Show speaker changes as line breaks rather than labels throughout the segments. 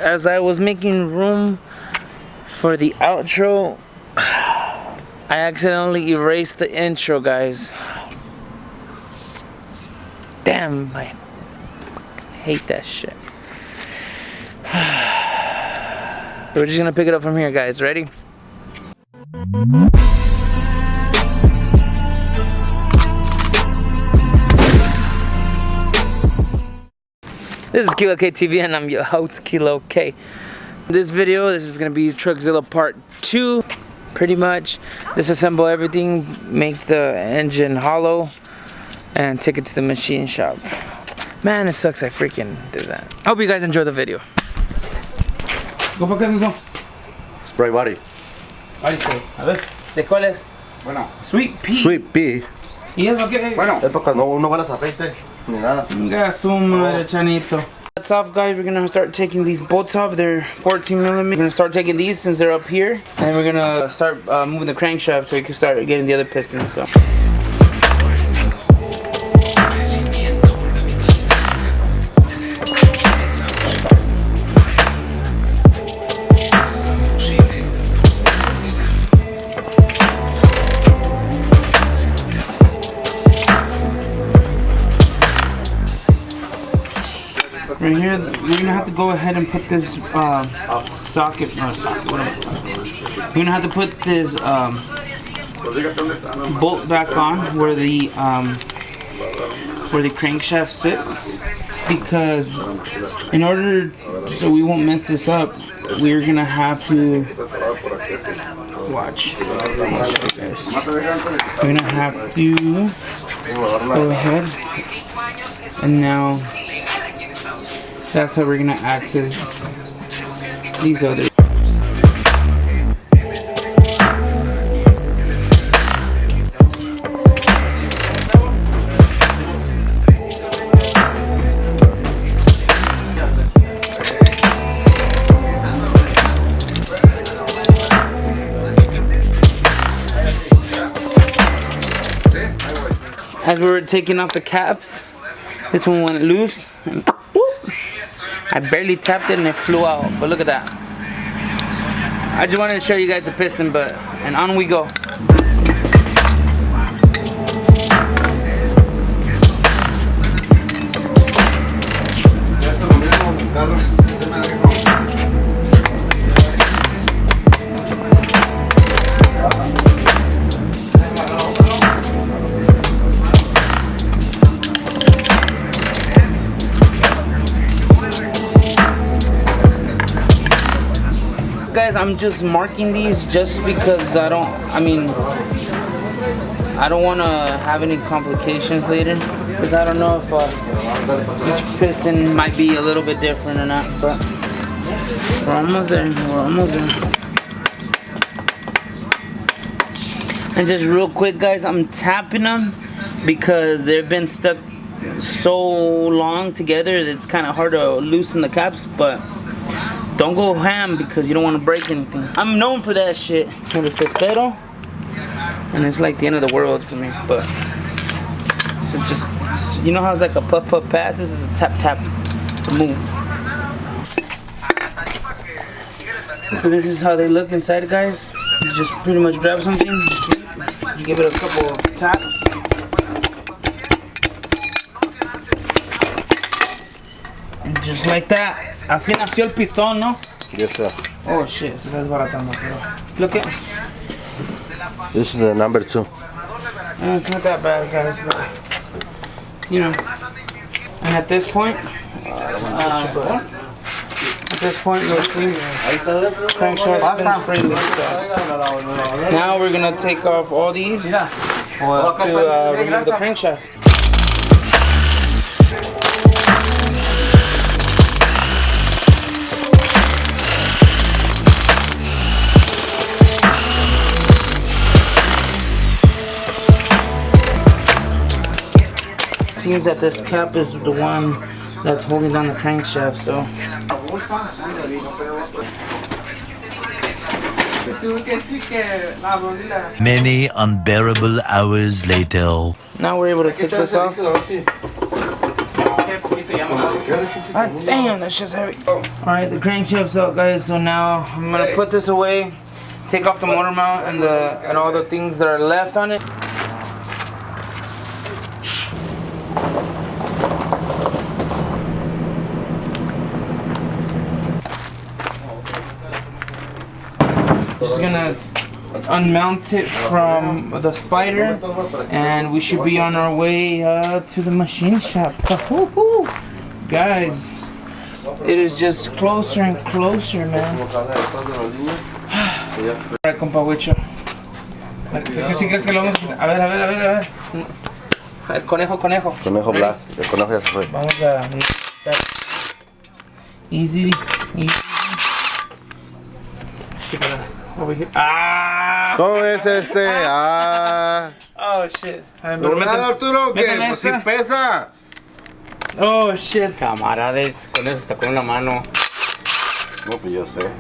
as I was making room for the outro, I accidentally erased the intro, guys. Damn, I hate that shit. We're just gonna pick it up from here, guys. Ready? This is KILOK TV and I'm your host, KILOK. This video, this is gonna be Truckzilla part 2. Pretty much, disassemble everything, make the engine hollow, and take it to the machine shop. Man, it sucks I freaking did that. I hope you guys enjoy the video. ¿Cómo que es eso?
Spray body.
Body spray. A ver, ¿de cuál es?
Bueno.
Sweet pea.
Sweet pea.
¿Y es lo que?
Bueno, es porque no hueles aceite ni nada.
Su madre, chanito. That's off, guys. We're gonna start taking these bolts off. They're 14mm. We're gonna start taking these since they're up here, and we're gonna start moving the crankshaft so we can start getting the other pistons. So. Right here, we're gonna have to go ahead and put this socket. What am I talking about? We're gonna have to put this bolt back on where the crankshaft sits, because in order so we won't mess this up, we're gonna have to watch. I'll show you guys. We're gonna have to go ahead and now. That's how we're gonna access these others. As we were taking off the caps, this one went loose. And I barely tapped it and it flew out, but look at that. I just wanted to show you guys the piston, and on we go. Guys, I'm just marking these just because I don't want to have any complications later, because I don't know if each piston might be a little bit different or not, but we're almost there. And just real quick, guys, I'm tapping them because they've been stuck so long together that it's kind of hard to loosen the caps, but don't go ham because you don't want to break anything. I'm known for that shit. When it says pero, and it's like the end of the world for me. But so just, you know how it's like a puff puff pass? This is a tap tap move. So this is how they look inside, guys. You just pretty much grab something, give it a couple of taps. And just like that. Así nació el pistón, ¿no?
Yes, sir.
Oh shit, se está desbaratando. Look at.
This is the number 2.
It's not that bad, guys, but you know. And at this point, you'll see crankshaft spins freely. So. Now we're gonna take off all these to remove the crankshaft. Seems that this cap is the one that's holding down the crankshaft, so
Many unbearable hours later.
now we're able to take this off. Ah, damn, that shit's heavy. Alright, the crankshaft's out, guys. So now I'm gonna put this away, take off the motor mount and all the things that are left on it. Just gonna unmount it from the spider, and we should be on our way to the machine shop. Guys, it is just closer and closer, man. Alright, compa Wicho. ¿Sí crees que lo vamos a... A ver. El conejo.
Conejo Blas. El conejo ya se fue.
Vamos a... Easy. Over here. Ah!
¿Cómo es este? Ah.
Oh shit.
Nada, Arturo, que pues sí pesa.
Oh shit.
Camaradas, con eso está con una mano.
No, pues yo sé.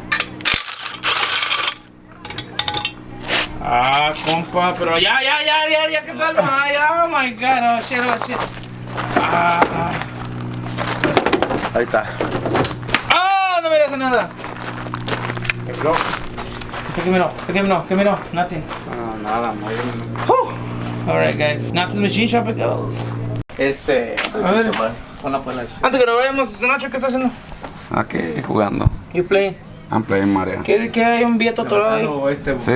Ah, compa, pero ya que está el oh my god, oh shit.
Ahí está.
Oh, no me hace nada. Sáquemelo, nothing.
No, nada, muy bien.
Alright guys, now to the machine shop it goes.
A ver, ponla pues la.
Antes que nos vayamos, Nacho, ¿qué está haciendo?
Aquí jugando.
You playing?
I'm playing Mario.
¿Qué hay un bieto atorado ahí?
Sí.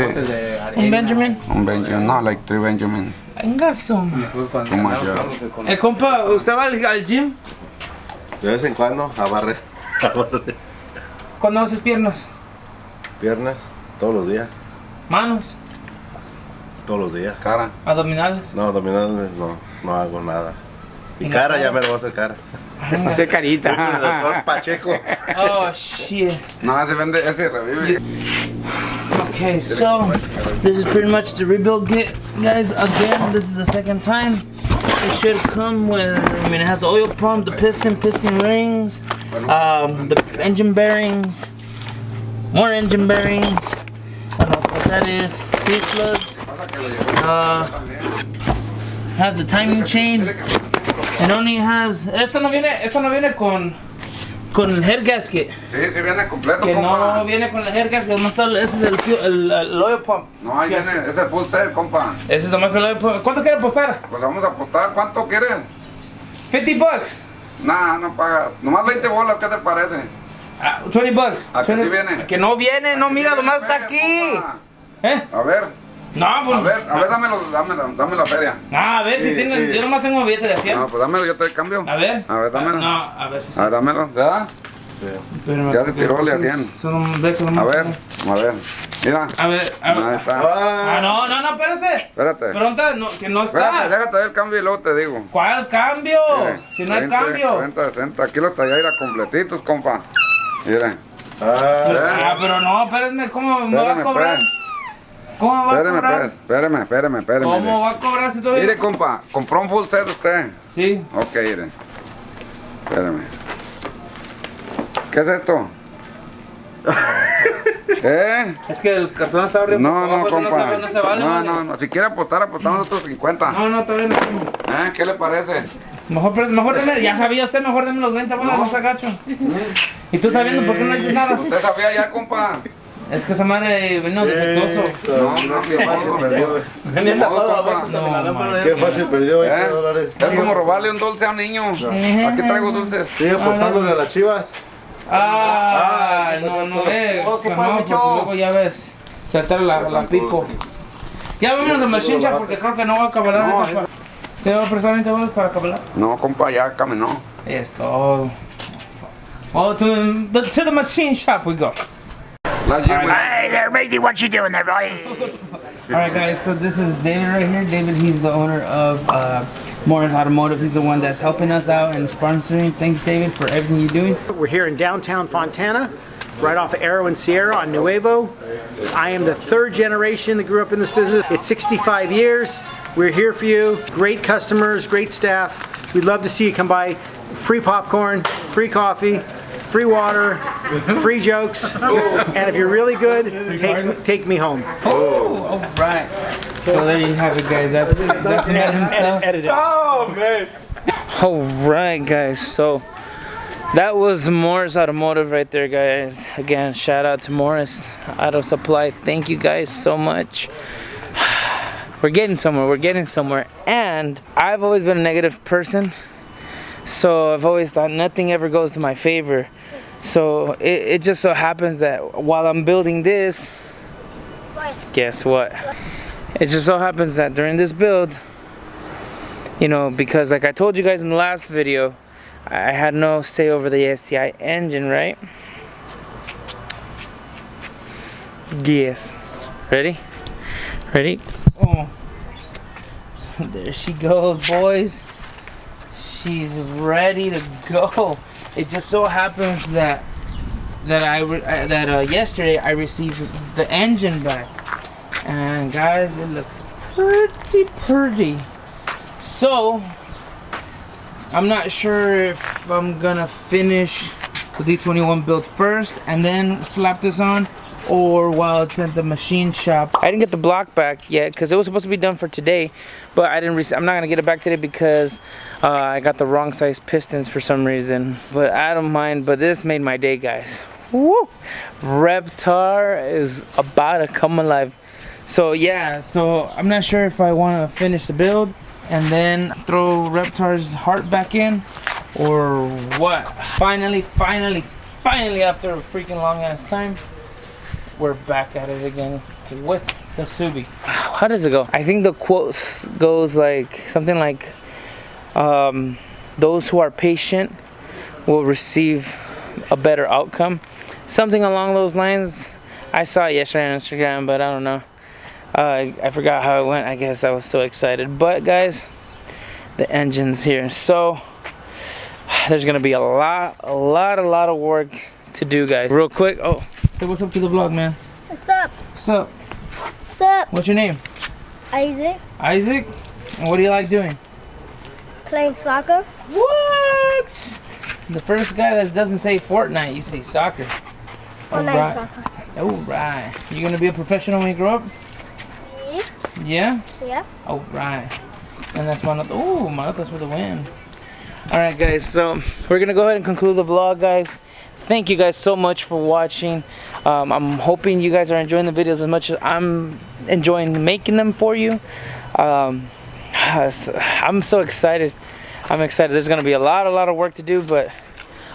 ¿Un Benjamin?
Un Benjamin, no, like 3 Benjamin.
Engazo.
Too much, yeah.
Compa, ¿usted va al gym?
De vez en cuando, a barrer.
¿Cuándo haces piernas?
Piernas, todos los días.
¿Manos?
Todos los días.
Cara.
¿Abdominales?
No, abdominales no hago nada. Y cara, ya me lo voy a hacer cara.
Hace carita.
El doctor Pacheco.
Oh shit.
No, ese vende, ese revive.
Okay, so this is pretty much the rebuild kit, guys. Again, this is the second time. It should come with, it has the oil pump, the piston rings, the engine bearings, more engine bearings. I don't know what that is. Fuel plugs. Has the timing chain. It only has. Esta no viene con el head gasket.
Sí, viene completo,
Que
compa.
no viene con el head gasket, no está, ese es el oil pump.
No, ahí viene, ese es el full set, compa.
Ese es nomás el oil pump. ¿Cuánto quiere apostar?
Pues vamos a apostar, ¿cuánto quieres?
$50.
Nah, no pagas. Nomás 20 bolas, ¿qué te parece?
$20.
¿A que sí viene?
Que no viene, no, mira, nomás está
Feria,
aquí.
compa.
¿Eh?
A ver.
No, pues.
A ver, dame la feria.
A ver si tienen.
sí.
Yo nomás tengo billete de 100.
No, pues dámelo, yo te cambio.
A ver.
A ver, dámelo.
No, a ver si sí.
A ver, dámelo, ¿verdad?
Pero,
Ya se tiró, le hacían.
Son besos nomás.
A ver. Mira.
A ver.
Ahí está.
No, espérese.
Espérate.
Pregunta, no, que no está.
Espérate, déjate ver el cambio y luego te digo.
¿Cuál cambio?
Mire,
Si no hay
20,
cambio.
40, 60, aquí los tallaira completitos, compa. Mire.
Pero no, espérenme, ¿cómo me va a cobrar?
Pues.
¿Cómo va a cobrar?
Espérame.
¿Cómo va a cobrar si todavía?
Mire, compa, compró un full set usted.
Sí.
Ok, mire. Espérame. ¿Qué es esto? ¿Eh?
Es que el cartón está abriendo.
No, compa.
No se vale.
No. Si quiere apostar, apostamos otros 50.
No, todavía no.
¿Qué le parece?
Mejor deme, ya sabía usted, mejor deme los 20 bolas, no se agacho. Y tú sabiendo por qué no dices nada.
Usted sabía ya, compa.
Es que esa madre vino defectuoso.
No,
Qué fácil perdió. Qué fácil perdió $20.
Es como robarle un dulce a un niño. Aquí traigo dulces.
Sigue apostándole a las chivas.
No, porque luego ya ves, saltar la pipo. Ya vamos a machine shop porque creo que no va a acabar ahorita. ¿Se va a prestar 20 bolas para acabar?
No, compa, ya caminó.
Es todo. Oh, to the machine shop we go.
Hey there, matey, what you doing there, boy?
Alright guys, so this is David right here. David, he's the owner of Morris Automotive. He's the one that's helping us out and sponsoring. Thanks, David, for everything you're doing.
We're here in downtown Fontana, right off of Arrow and Sierra on Nuevo. I am the third generation that grew up in this business. It's 65 years. We're here for you. Great customers, great staff. We'd love to see you come by. Free popcorn, free coffee, free water, free jokes, and if you're really good, take me home.
Oh, alright. So there you have it, guys. That's the man himself.
Edit it.
Oh, man.
Alright guys, so that was Morris Automotive right there, guys. Again, shout out to Morris Auto Supply. Thank you guys so much. We're getting somewhere. And I've always been a negative person, so I've always thought nothing ever goes to my favor. So it just so happens that while I'm building this, guess what? It just so happens that during this build, you know, because like I told you guys in the last video, I had no say over the STI engine, right? Yes. Ready? Ready? Oh. There she goes, boys. She's ready to go. It just so happens that yesterday I received the engine back, and guys, it looks pretty. So I'm not sure if I'm gonna finish the D21 build first and then slap this on, or while it's at the machine shop. I didn't get the block back yet because it was supposed to be done for today, but I'm not gonna get it back today because I got the wrong size pistons for some reason. But I don't mind. But this made my day, guys. Woo! Reptar is about to come alive. So yeah, so I'm not sure if I want to finish the build and then throw Reptar's heart back in, or what. Finally, after a freaking long ass time, we're back at it again with the Subi. How does it go? I think the quote goes like something like, those who are patient will receive a better outcome. Something along those lines. I saw it yesterday on Instagram, but I don't know. I forgot how it went. I guess I was so excited. But guys, the engine's here. So there's gonna be a lot of work to do, guys. Real quick. Oh, say what's up to the vlog, man.
What's up?
What's up?
What's up?
What's your name?
Isaac.
Isaac? And what do you like doing?
Playing soccer.
What? The first guy that doesn't say Fortnite, you say soccer.
Fortnite soccer.
Alright. You gonna be a professional when you grow up? Yeah?
Yeah.
Alright. And that's Manotas. Ooh, Manotas for the win. Alright guys, so we're gonna go ahead and conclude the vlog, guys. Thank you guys so much for watching. I'm hoping you guys are enjoying the videos as much as I'm enjoying making them for you. I'm so excited. I'm excited. There's gonna be a lot of work to do, but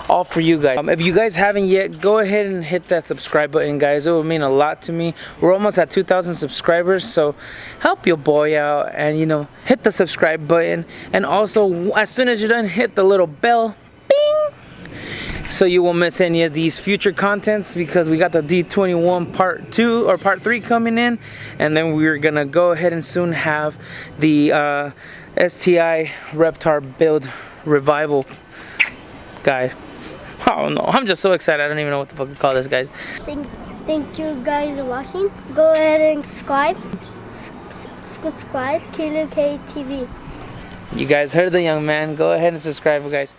all for you guys. If you guys haven't yet, go ahead and hit that subscribe button, guys. It would mean a lot to me. We're almost at 2,000 subscribers, so help your boy out and, you know, hit the subscribe button. And also, as soon as you're done, hit the little bell, bing, so you won't miss any of these future contents, because we got the D21 part 2 or part 3 coming in, and then we're gonna go ahead and soon have the STI Reptar build revival guide. Oh no, I'm just so excited. I don't even know what the fuck to call this, guys.
Thank you guys for watching. Go ahead and subscribe. Subscribe KILOK TV.
You guys heard the young man. Go ahead and subscribe, guys.